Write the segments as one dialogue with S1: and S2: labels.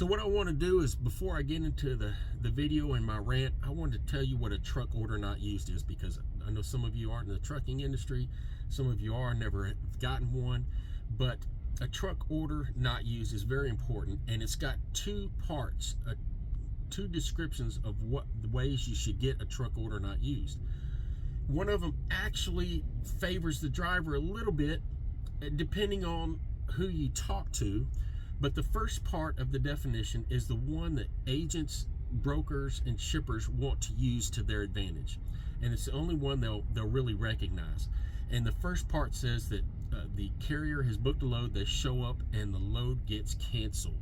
S1: So what I want to do is, before I get into the video and my rant, I wanted to tell you what a truck order not used is, because I know some of you aren't in the trucking industry, some of you are, never have gotten one, but a truck order not used is very important, and it's got two parts, two descriptions of what the ways you should get a truck order not used. One of them actually favors the driver a little bit, depending on who you talk to. But the first part of the definition is the one that agents, brokers, and shippers want to use to their advantage. And it's the only one they'll really recognize. And the first part says that the carrier has booked a load, they show up, and the load gets canceled.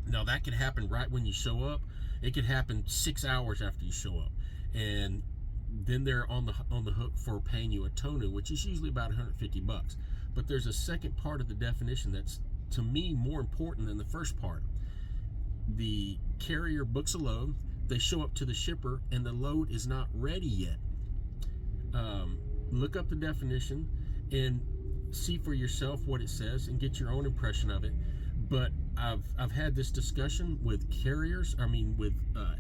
S1: Now that could happen right when you show up. It could happen 6 hours after you show up. And then they're on the hook for paying you a TONU, which is usually about $150. But there's a second part of the definition that's, to me, more important than the first part. The carrier books a load, they show up to the shipper, and the load is not ready yet. Look up the definition and see for yourself what it says and get your own impression of it. But I've had this discussion with with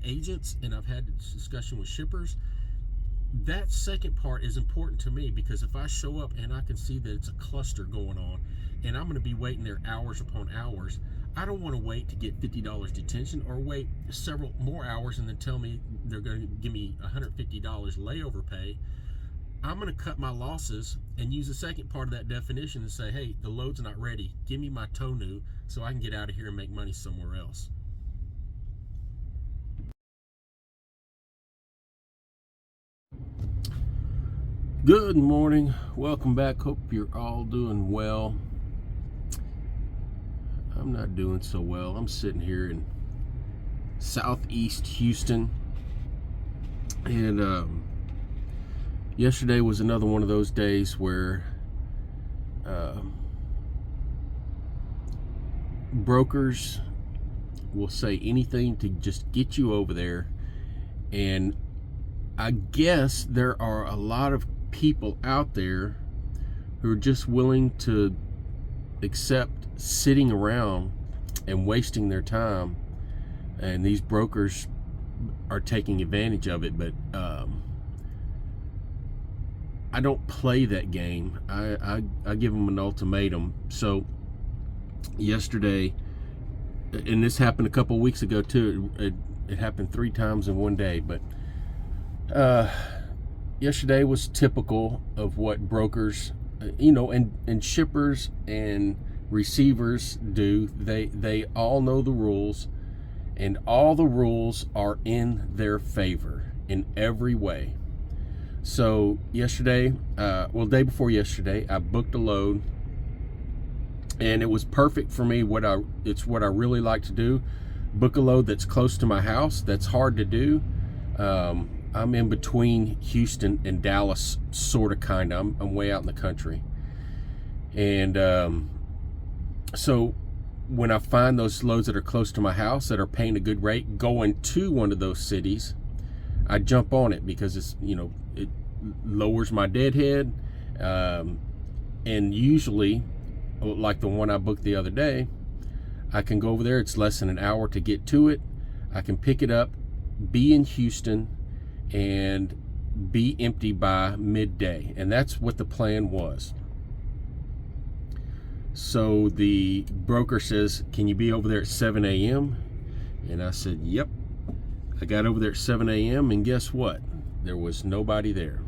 S1: agents, and I've had this discussion with shippers. That second part is important to me, because if I show up and I can see that it's a cluster going on and I'm going to be waiting there hours upon hours, I don't want to wait to get $50 detention or wait several more hours and then tell me they're going to give me $150 layover pay. I'm going to cut my losses and use the second part of that definition and say, hey, the load's not ready. Give me my TONU so I can get out of here and make money somewhere else. Good morning, welcome back. Hope you're all doing well. I'm not doing so well. I'm sitting here in southeast Houston, and yesterday was another one of those days where brokers will say anything to just get you over there. And I guess there are a lot of people out there who are just willing to accept sitting around and wasting their time, and these brokers are taking advantage of it. But I don't play that game. I give them an ultimatum. So yesterday, and this happened a couple weeks ago too, it happened 3 times in one day, but yesterday was typical of what brokers, and shippers and receivers do. They all know the rules, and all the rules are in their favor in every way. So yesterday, day before yesterday, I booked a load, and it was perfect for me. It's what I really like to do. Book a load that's close to my house. That's hard to do. I'm in between Houston and Dallas, sort of, kind of. I'm way out in the country. And so when I find those loads that are close to my house that are paying a good rate going to one of those cities, I jump on it, because it's, it lowers my deadhead. And usually, like the one I booked the other day, I can go over there. It's less than an hour to get to it. I can pick it up, be in Houston, and be empty by midday. And that's what the plan was. So the broker says, can you be over there at 7 a.m.? And I said, yep. I got over there at 7 a.m. and guess what? There was nobody there.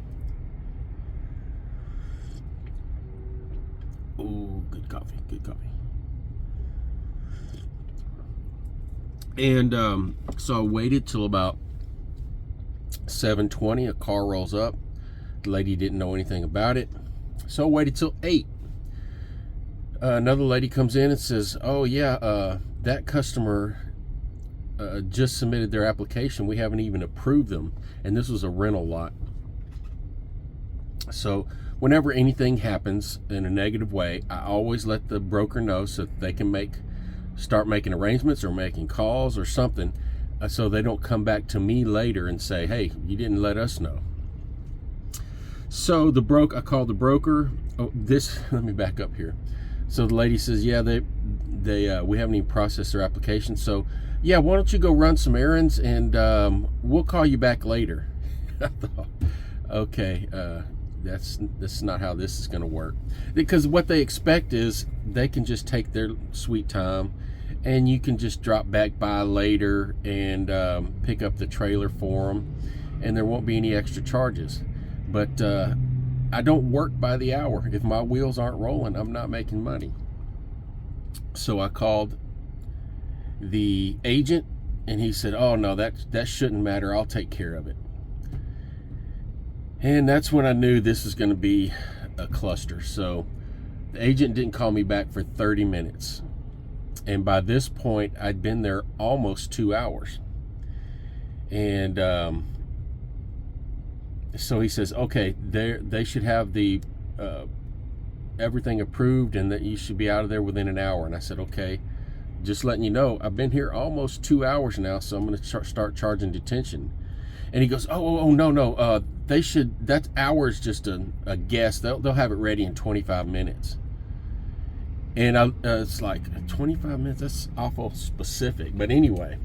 S1: Oh, good coffee, good coffee. And so I waited till about 7:20. A car rolls up. The lady didn't know anything about it, so I waited till 8. Another lady comes in and says, oh yeah, that customer just submitted their application. We haven't even approved them. And this was a rental lot. So whenever anything happens in a negative way, I always let the broker know so that they can start making arrangements or making calls or something, so they don't come back to me later and say, hey, you didn't let us know. So I called the broker. Let me back up here. So the lady says, yeah, we haven't even processed their application. So yeah, why don't you go run some errands, and we'll call you back later. I thought, okay, that's not how this is going to work, because what they expect is they can just take their sweet time, and you can just drop back by later and pick up the trailer for them, and there won't be any extra charges. But I don't work by the hour. If my wheels aren't rolling, I'm not making money. So I called the agent, and he said, oh no, that shouldn't matter, I'll take care of it. And that's when I knew this was going to be a cluster. So the agent didn't call me back for 30 minutes. And by this point, I'd been there almost 2 hours. And so he says, okay, they should have the everything approved, and that you should be out of there within an hour. And I said, okay, just letting you know, I've been here almost 2 hours now, so I'm going to start charging detention. And he goes, oh no, they should, that hour's just a guess. They'll have it ready in 25 minutes. And it's like 25 minutes, that's awful specific. But anyway,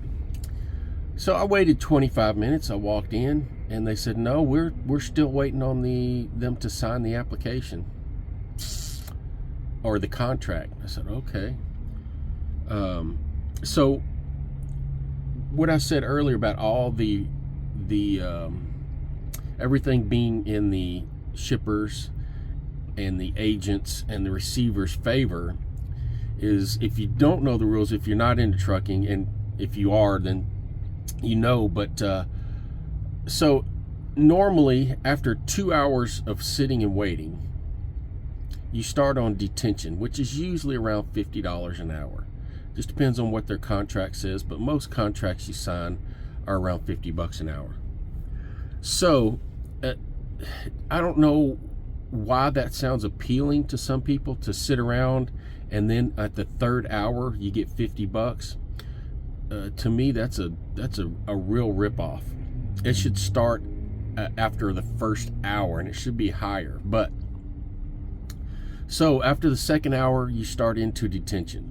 S1: so I waited 25 minutes. I walked in, and they said, no, we're still waiting on them to sign the application or the contract. I said, okay. So what I said earlier about all the everything being in the shippers and the agents and the receivers' favor is, if you don't know the rules, if you're not into trucking, and if you are, then you know, but so normally after 2 hours of sitting and waiting, you start on detention, which is usually around $50 an hour. Just depends on what their contract says, but most contracts you sign are around $50 an hour. So I don't know why that sounds appealing to some people, to sit around and then at the third hour you get $50. To me, that's a real ripoff. It should start after the first hour, and it should be higher. But so after the second hour, you start into detention.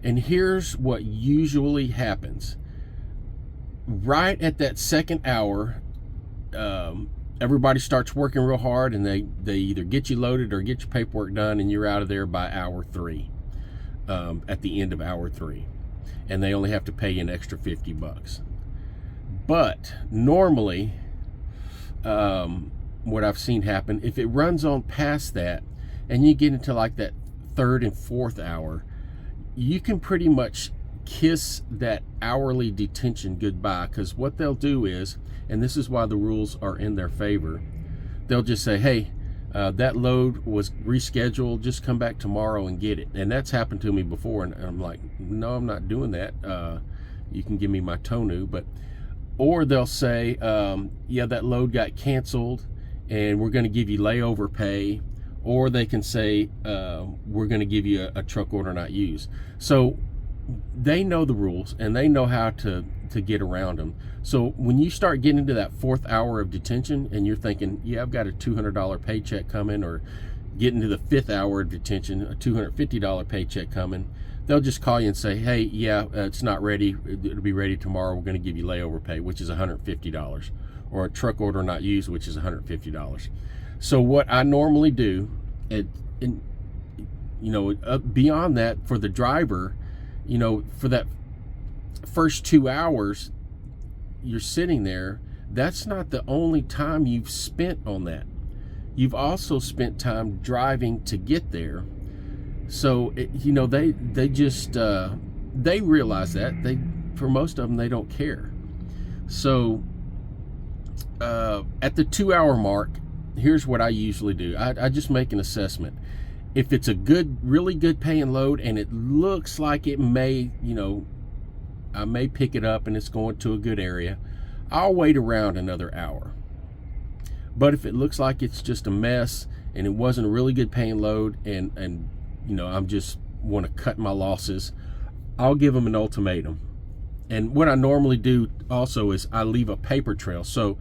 S1: And here's what usually happens. Right at that second hour, everybody starts working real hard, and they either get you loaded or get your paperwork done, and you're out of there by hour 3, at the end of hour 3. And they only have to pay you an extra $50. But normally, what I've seen happen, if it runs on past that, and you get into like that third and fourth hour, you can pretty much kiss that hourly detention goodbye, because what they'll do is, and this is why the rules are in their favor, they'll just say, hey, that load was rescheduled, just come back tomorrow and get it. And that's happened to me before, and I'm like, no, I'm not doing that. You can give me my TONU. Or they'll say, yeah, that load got canceled and we're going to give you layover pay. Or they can say, we're going to give you a truck order not used. So they know the rules, and they know how to get around them. So when you start getting into that fourth hour of detention, and you're thinking, yeah, I've got a $200 paycheck coming, or getting to the fifth hour of detention, a $250 paycheck coming, they'll just call you and say, hey, yeah, it's not ready. It'll be ready tomorrow. We're going to give you layover pay, which is $150, or a truck order not used, which is $150. So what I normally do, and you know, beyond that, for the driver, you know, for that first 2 hours you're sitting there, that's not the only time you've spent on that. You've also spent time driving to get there. So you know, they just they realize that. For most of them, they don't care. So at the 2 hour mark, here's what I usually do. I just make an assessment. If it's a really good paying load, and it looks like it may, you know, I may pick it up and it's going to a good area, I'll wait around another hour. But if it looks like it's just a mess, and it wasn't a really good paying load, and you know, I'm just want to cut my losses, I'll give them an ultimatum. And what I normally do also is I leave a paper trail. So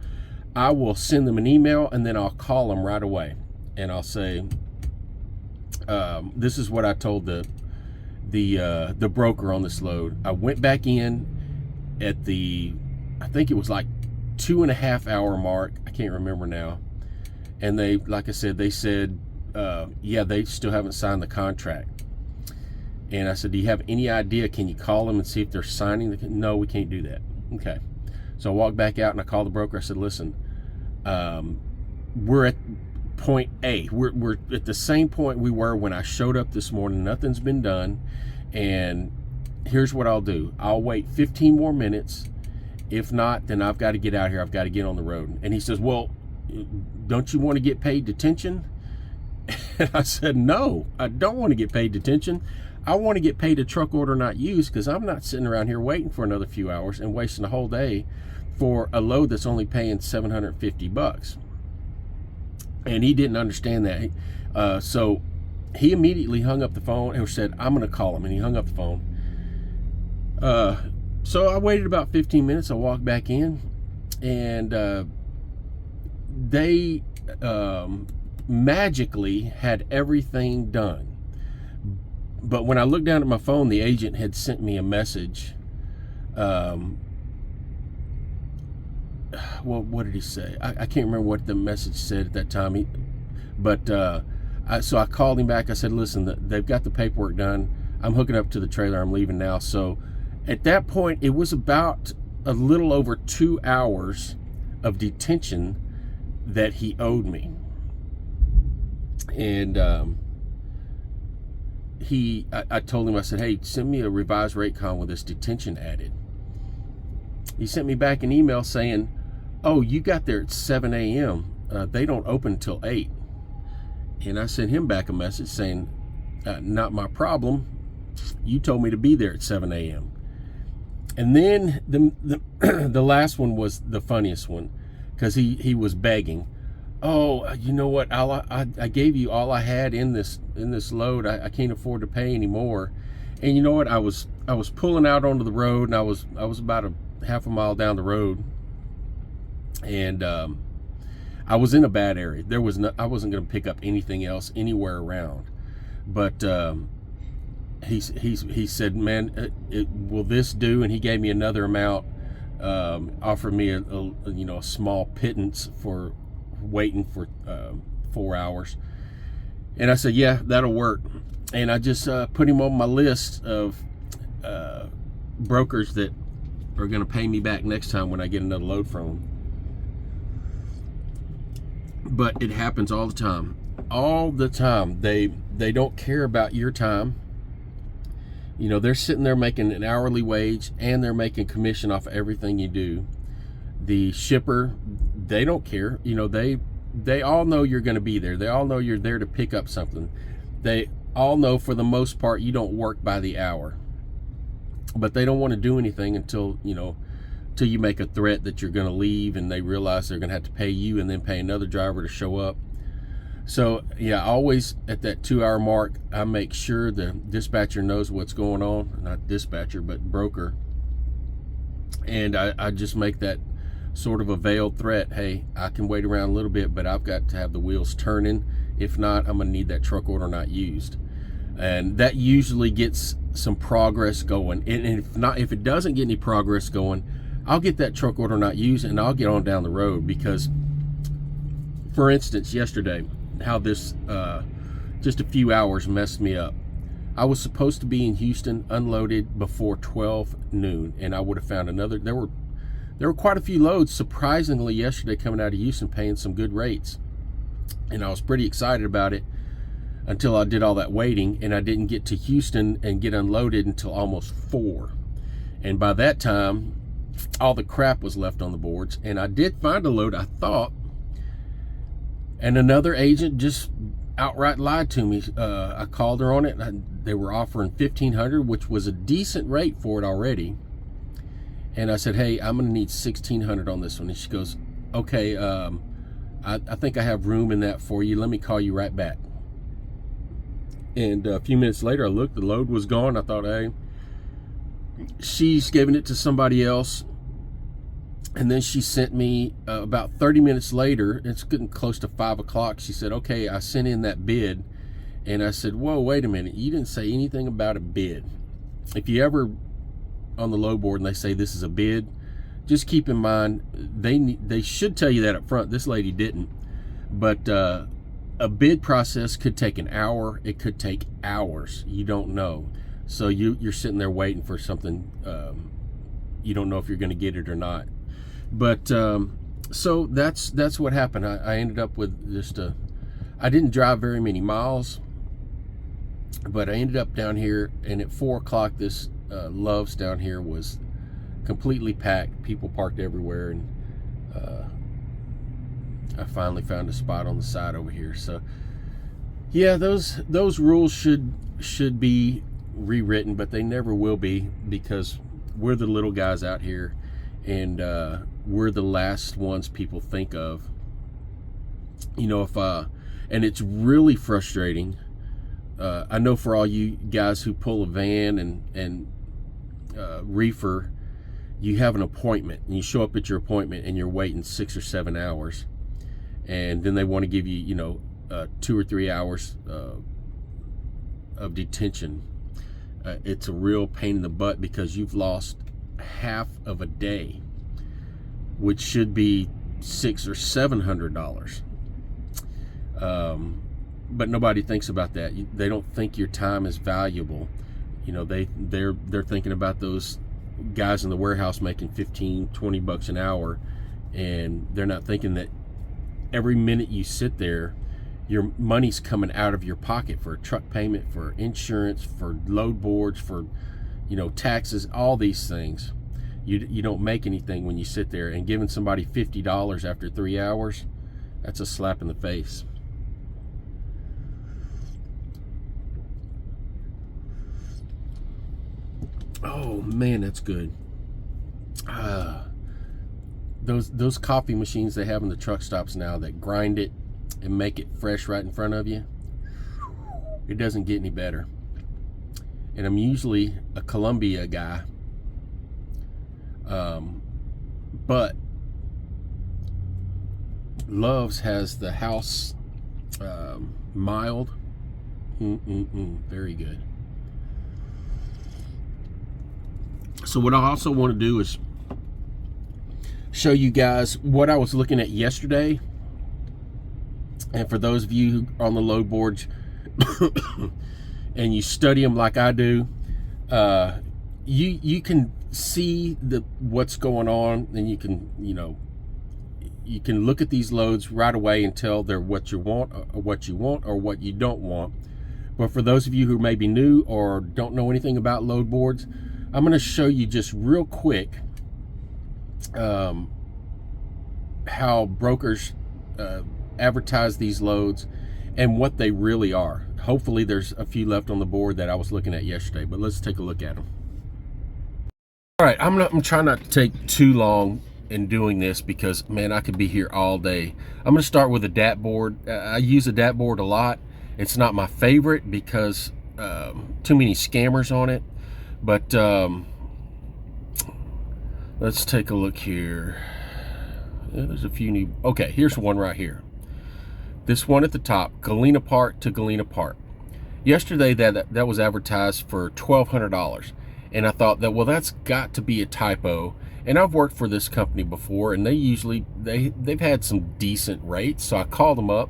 S1: I will send them an email, and then I'll call them right away, and I'll say, this is what I told the broker on this load. I went back in at the, I think it was like 2.5 hour mark. I can't remember now. And they, like I said, they said, yeah, they still haven't signed the contract. And I said, do you have any idea? Can you call them and see if they're signing the? No, we can't do that. Okay. So I walked back out and I called the broker. I said, listen, we're at point A. We're at the same point we were when I showed up this morning. Nothing's been done. And here's what I'll do. I'll wait 15 more minutes. If not, then I've got to get out here. I've got to get on the road. And he says, well, don't you want to get paid detention? And I said, no, I don't want to get paid detention. I want to get paid a truck order not used, because I'm not sitting around here waiting for another few hours and wasting a whole day for a load that's only paying $750. And he didn't understand that. So he immediately hung up the phone and said, I'm going to call him. And he hung up the phone. So I waited about 15 minutes. I walked back in, and they magically had everything done. But when I looked down at my phone, the agent had sent me a message. Well, what did he say? I can't remember what the message said at that time. So I called him back. I said, listen, they've got the paperwork done. I'm hooking up to the trailer. I'm leaving now. So at that point, it was about a little over 2 hours of detention that he owed me. And I told him, I said, hey, send me a revised rate con with this detention added. He sent me back an email saying, oh, you got there at 7 a.m. They don't open until 8. And I sent him back a message saying, not my problem. You told me to be there at 7 a.m. And then the last one was the funniest one, because he was begging. Oh, you know what? I gave you all I had in this load. I can't afford to pay anymore. And you know what? I was pulling out onto the road, and I was about a half a mile down the road, and I was in a bad area. I wasn't going to pick up anything else anywhere around. But he said, man, will this do? And he gave me another amount, offered me a small pittance for waiting for 4 hours. And I said, yeah, that'll work. And I just put him on my list of brokers that are going to pay me back next time when I get another load from them. But it happens all the time. All the time. They don't care about your time. You know, they're sitting there making an hourly wage, and they're making commission off of everything you do. The shipper, they don't care. You know, they all know you're going to be there. They all know you're there to pick up something. They all know, for the most part, you don't work by the hour. But they don't want to do anything until you make a threat that you're going to leave, and they realize they're going to have to pay you and then pay another driver to show up. So yeah, always at that 2 hour mark, I make sure the dispatcher knows what's going on. Not dispatcher, but broker. And I just make that sort of a veiled threat. Hey, I can wait around a little bit, but I've got to have the wheels turning. If not, I'm going to need that truck order not used. And that usually gets some progress going. And if it doesn't get any progress going, I'll get that truck order not used, and I'll get on down the road. Because, for instance, yesterday, how this just a few hours messed me up. I was supposed to be in Houston unloaded before 12 noon, and I would have found another. There were quite a few loads, surprisingly, yesterday coming out of Houston, paying some good rates. And I was pretty excited about it until I did all that waiting, and I didn't get to Houston and get unloaded until almost 4. And by that time, all the crap was left on the boards. And I did find a load, I thought, and another agent just outright lied to me. I called her on it. They were offering $1,500, which was a decent rate for it already. And I said, hey, I'm going to need $1,600 on this one. And she goes, okay, I think I have room in that for you. Let me call you right back. And a few minutes later, I looked, the load was gone. I thought, hey, she's giving it to somebody else. And then she sent me about 30 minutes later, it's getting close to 5 o'clock. She said, okay, I sent in that bid, And I said, whoa, wait a minute. You didn't say anything about a bid. If you ever on the load board and they say this is a bid, just keep in mind, they should tell you that up front. This lady didn't. But a bid process could take an hour. It could take hours. You don't know. So you're sitting there waiting for something. You don't know if you're going to get it or not. But so that's what happened. I ended up with just I didn't drive very many miles, but I ended up down here, and at 4 o'clock, this Love's down here was completely packed. People parked everywhere, and I finally found a spot on the side over here. So yeah, those rules should be rewritten, but they never will be, because we're the little guys out here, and we're the last ones people think of. You know, and it's really frustrating. I know for all you guys who pull a van and reefer, you have an appointment, and you show up at your appointment, and you're waiting 6 or 7 hours, and then they want to give you, 2 or 3 hours of detention. It's a real pain in the butt, because you've lost half of a day, which should be $600 or $700. But nobody thinks about that. They don't think your time is valuable. They're thinking about those guys in the warehouse making $15-20 an hour, and they're not thinking that every minute you sit there, your money's coming out of your pocket for a truck payment, for insurance, for load boards, for taxes, all these things. You don't make anything when you sit there, and giving somebody $50 after 3 hours, that's a slap in the face. Oh man, that's good. Those coffee machines they have in the truck stops now that grind it and make it fresh right in front of you, it doesn't get any better. And I'm usually a Columbia guy, but Love's has the house mild. Very good. So what I also want to do is show you guys what I was looking at yesterday. And for those of you who are on the load boards and you study them like I do, you can see what's going on, and you can look at these loads right away and tell they're what you want or what you don't want. But for those of you who may be new or don't know anything about load boards, I'm going to show you just real quick how brokers advertise these loads and what they really are. Hopefully there's a few left on the board that I was looking at yesterday, but let's take a look at them. All right, I'm trying not to take too long in doing this, because man, I could be here all day. I'm going to start with a DAT board. I use a DAT board a lot. It's not my favorite because too many scammers on it. But let's take a look here. Yeah, there's a few new. Okay, here's one right here. This one at the top, Galena Park to Galena Park. Yesterday that was advertised for $1,200, and I thought that, well, that's got to be a typo. And I've worked for this company before, and they've had some decent rates. So I called them up,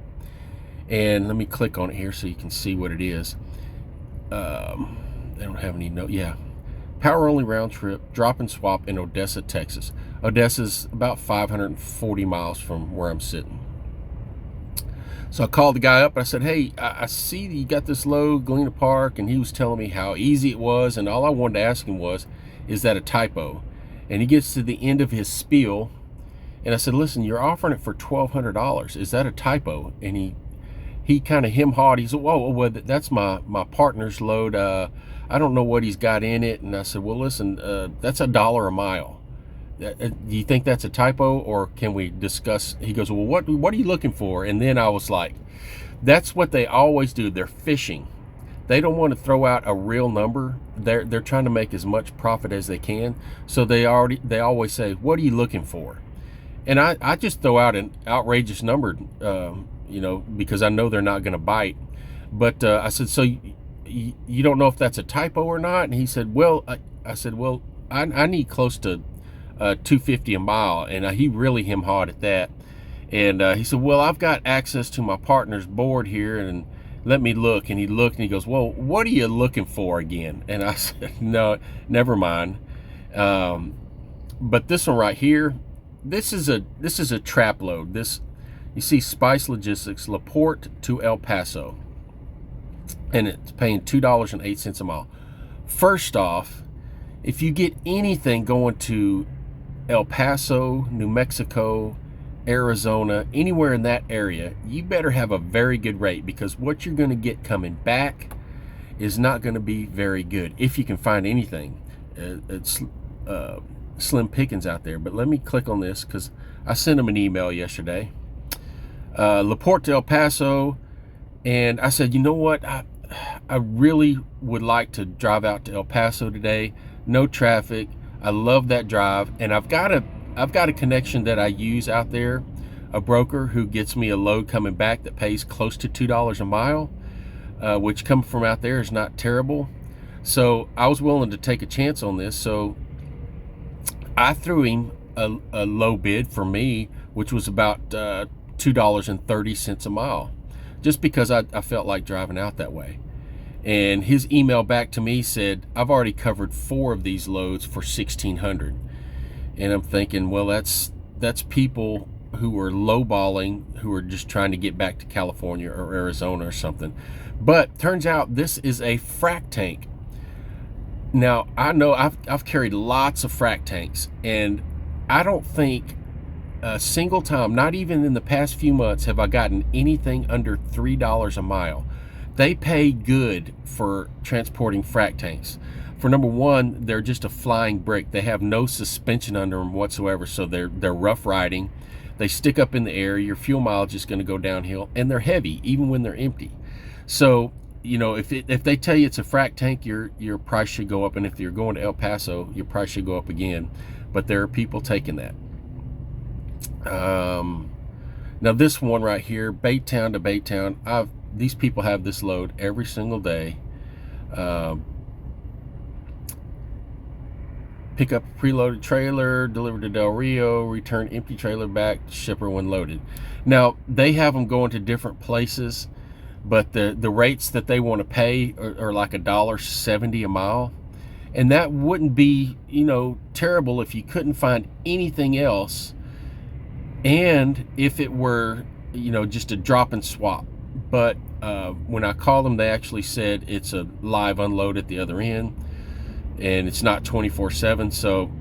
S1: and let me click on it here so you can see what it is. They don't have any note. Yeah, power only round trip, drop and swap in Odessa, Texas. Odessa's about 540 miles from where I'm sitting. So I called the guy up. I said, hey, I see that you got this load, Galena Park, and he was telling me how easy it was, and all I wanted to ask him was, is that a typo? And he gets to the end of his spiel, and I said, listen, you're offering it for $1,200. Is that a typo? And he kind of hem-hawed. He said, well, that's my partner's load. I don't know what he's got in it. And I said, well, listen, that's $1 a mile. Do you think that's a typo, or can we discuss? He goes, well, what are you looking for? And then I was like, that's what they always do. They're fishing. They don't want to throw out a real number. They're trying to make as much profit as they can. So they always say, what are you looking for? And I just throw out an outrageous number, because I know they're not going to bite. But I said, so you don't know if that's a typo or not? And he said, well, I said, well, I need close to 250 a mile, and he really hem-hawed at that. And he said, well, I've got access to my partner's board here, and let me look. And he looked and he goes, well, what are you looking for again? And I said, no, never mind. But this one right here, this is a trap load. This, you see, Spice Logistics, LaPorte to El Paso, and it's paying $2.08 a mile. First off, if you get anything going to El Paso, New Mexico, Arizona, anywhere in that area, you better have a very good rate, because what you're going to get coming back is not going to be very good, if you can find anything. It's slim pickings out there. But let me click on this, because I sent them an email yesterday. LaPorte to El Paso, and I said, you know what, I really would like to drive out to El Paso today. No traffic. I love that drive, and I've got a connection that I use out there, a broker who gets me a load coming back that pays close to $2 a mile, which coming from out there is not terrible. So I was willing to take a chance on this. So I threw him a low bid for me, which was about $2.30 a mile, just because I felt like driving out that way. And his email back to me said, I've already covered 4 of these loads for $1,600. And I'm thinking, well, that's people who are lowballing, who are just trying to get back to California or Arizona or something. But turns out this is a frac tank. Now, I know I've carried lots of frac tanks, and I don't think a single time, not even in the past few months, have I gotten anything under $3 a mile. They pay good for transporting frac tanks. For number one, they're just a flying brick. They have no suspension under them whatsoever, so they're rough riding. They stick up in the air. Your fuel mileage is going to go downhill, and they're heavy even when they're empty. So, you know, if they tell you it's a frac tank, your price should go up, and if you're going to El Paso, your price should go up again. But there are people taking that. Now this one right here, Baytown to Baytown, these people have this load every single day. Pick up a preloaded trailer, deliver to Del Rio, return empty trailer back to shipper when loaded. Now they have them going to different places, but the rates that they want to pay are like $1.70 a mile, and that wouldn't be, you know, terrible if you couldn't find anything else, and if it were, you know, just a drop and swap. But when I called them, they actually said it's a live unload at the other end, and it's not 24/7. So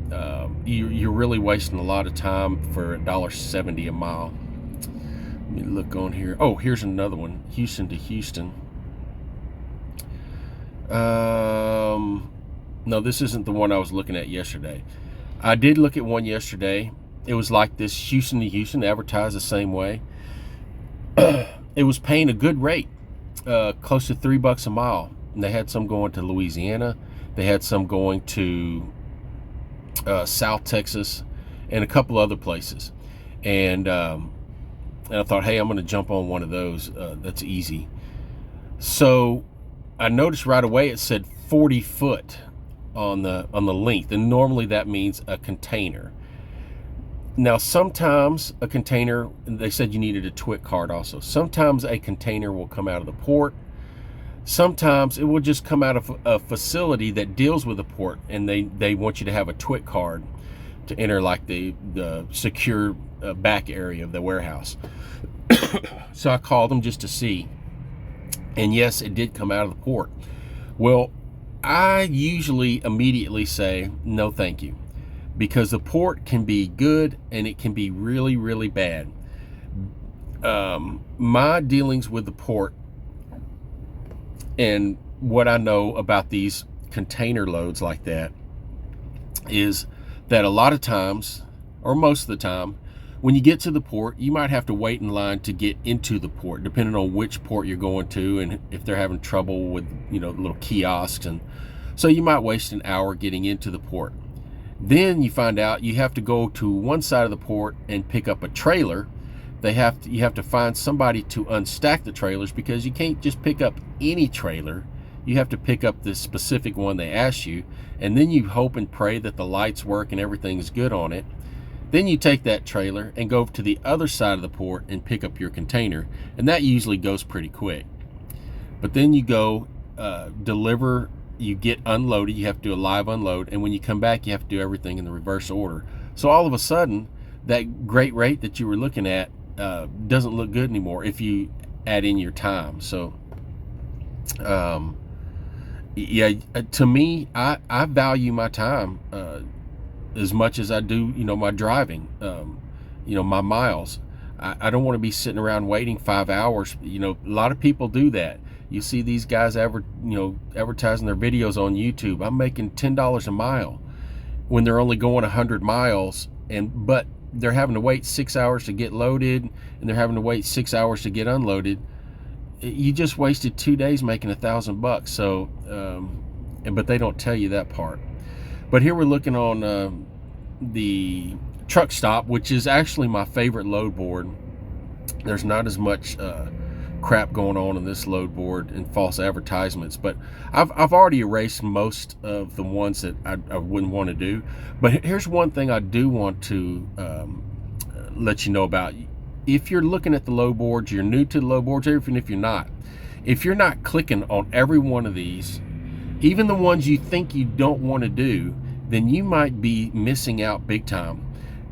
S1: you're really wasting a lot of time for $1.70 a mile. Let me look on here. Oh, here's another one, Houston to Houston. No, this isn't the one I was looking at yesterday. I did look at one yesterday. It was like this, Houston to Houston, advertised the same way. It was paying a good rate, close to $3 a mile. And they had some going to Louisiana. They had some going to South Texas and a couple other places. And I thought, hey, I'm going to jump on one of those. That's easy. So I noticed right away it said 40 foot on the length, and normally that means a container. Now, sometimes a container, they said you needed a TWIC card also. Sometimes a container will come out of the port. Sometimes it will just come out of a facility that deals with the port, and they want you to have a TWIC card to enter like the secure back area of the warehouse. So I called them just to see, and yes, it did come out of the port. Well, I usually immediately say no thank you, because the port can be good and it can be really, really bad. My dealings with the port and what I know about these container loads like that is that a lot of times, or most of the time, when you get to the port, you might have to wait in line to get into the port, depending on which port you're going to, and if they're having trouble with, you know, little kiosks. And so you might waste an hour getting into the port. Then you find out you have to go to one side of the port and pick up a trailer you have to find somebody to unstack the trailers, because you can't just pick up any trailer. You have to pick up the specific one they ask you, and then you hope and pray that the lights work and everything's good on it. Then you take that trailer and go to the other side of the port and pick up your container, and that usually goes pretty quick. But then you go deliver, you get unloaded, you have to do a live unload, and when you come back, you have to do everything in the reverse order. So all of a sudden, that great rate that you were looking at doesn't look good anymore if you add in your time. So yeah, to me, I value my time as much as I do, my driving, my miles. I don't want to be sitting around waiting 5 hours. A lot of people do that. You see these guys advertising their videos on YouTube. I'm making $10 a mile when they're only going 100 miles, but they're having to wait 6 hours to get loaded, and they're having to wait 6 hours to get unloaded. You just wasted 2 days making $1,000. So, but they don't tell you that part. But here we're looking on the truck stop, which is actually my favorite load board. There's not as much crap going on in this load board and false advertisements, but I've already erased most of the ones that I wouldn't want to do. But here's one thing I do want to let you know about. If you're looking at the load boards, you're new to the load boards, even if you're not clicking on every one of these, even the ones you think you don't want to do, then you might be missing out big time.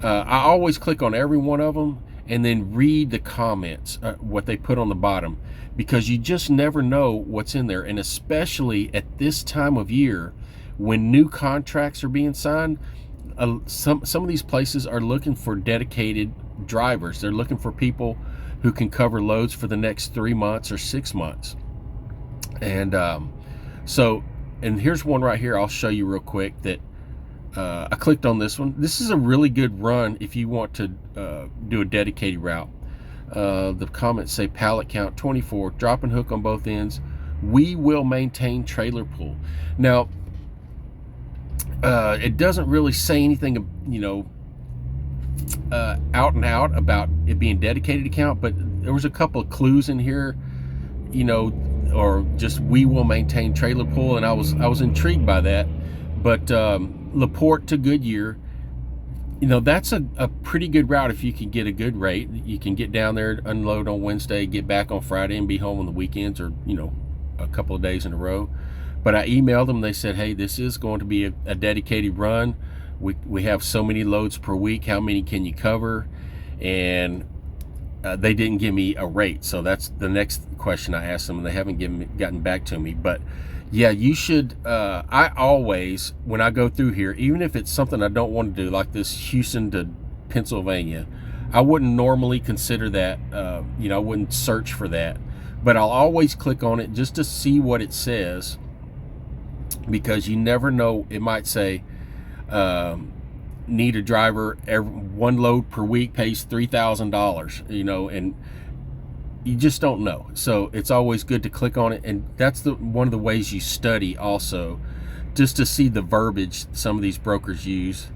S1: I always click on every one of them and then read the comments, what they put on the bottom, because you just never know what's in there. And especially at this time of year when new contracts are being signed, some of these places are looking for dedicated drivers. They're looking for people who can cover loads for the next 3 months or 6 months. And and here's one right here I'll show you real quick that I clicked on this one. This is a really good run if you want to do a dedicated route. The comments say pallet count 24, drop and hook on both ends. We will maintain trailer pull. Now, it doesn't really say anything, out and out about it being dedicated account, but there was a couple of clues in here, or just we will maintain trailer pull, and I was intrigued by that. But LaPorte to Goodyear, that's a pretty good route if you can get a good rate. You can get down there, unload on Wednesday, get back on Friday, and be home on the weekends, or a couple of days in a row. But I emailed them. They said, hey, this is going to be a dedicated run. We have so many loads per week. How many can you cover? And they didn't give me a rate. So that's the next question I asked them, and they haven't gotten back to me. But yeah, you should. I always, when I go through here, even if it's something I don't want to do, like this Houston to Pennsylvania, I wouldn't normally consider that. I wouldn't search for that. But I'll always click on it just to see what it says, because you never know. It might say, need a driver, one load per week pays $3,000, and you just don't know. So it's always good to click on it, and that's one of the ways you study also, just to see the verbiage some of these brokers use.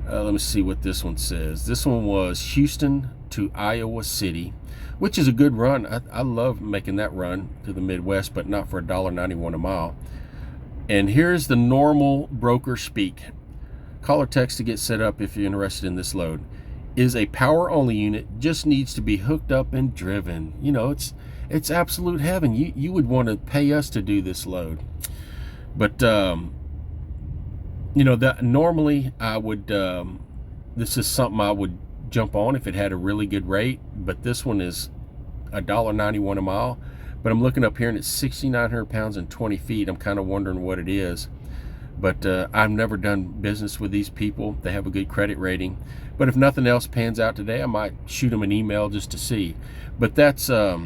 S1: Let me see what this one says. This one was Houston to Iowa City, which is a good run. I love making that run to the Midwest, but not for $1.91 a mile. And here's the normal broker speak. Call or text to get set up if you're interested in this load. Is a power only unit, just needs to be hooked up and driven. It's absolute heaven. You would want to pay us to do this load. But that normally I would this is something I would jump on if it had a really good rate, but this one is $1.91 a mile. But I'm looking up here and it's 6,900 pounds and 20 feet. I'm kind of wondering what it is. But I've never done business with these people. They have a good credit rating. But if nothing else pans out today, I might shoot them an email just to see. But that's, let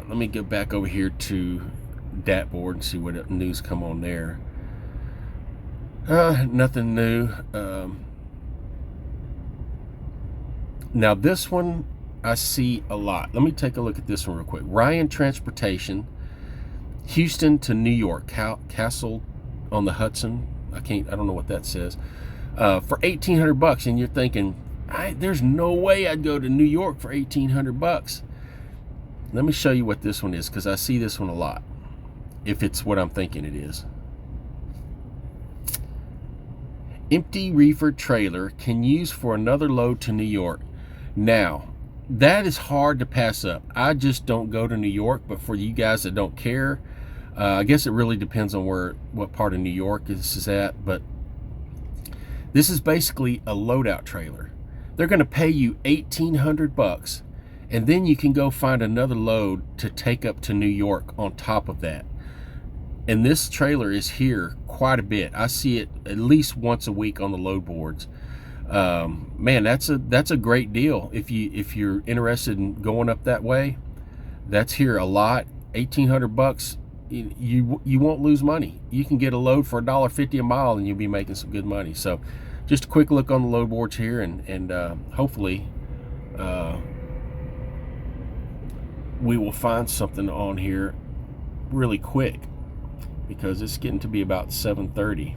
S1: me get back over here to dat board and see what news come on there. Nothing new. Now this one I see a lot. Let me take a look at this one real quick. Ryan Transportation, Houston to New York, Castle on the Hudson. I don't know what that says. For $1,800, and you're thinking, there's no way I'd go to New York for 1,800 bucks. Let me show you what this one is, because I see this one a lot, if it's what I'm thinking it is. Empty reefer trailer can use for another load to New York. Now, that is hard to pass up. I just don't go to New York, but for you guys that don't care, I guess it really depends on what part of New York this is at, but this is basically a loadout trailer. They're going to pay you 1,800 bucks, and then you can go find another load to take up to New York on top of that. And this trailer is here quite a bit. I see it at least once a week on the load boards. Man, that's a great deal. If you're interested in going up that way, that's here a lot. 1,800 bucks. You won't lose money. You can get a load for $1.50 a mile, and you'll be making some good money. So, just a quick look on the load boards here, and hopefully we will find something on here really quick, because it's getting to be about 7:30.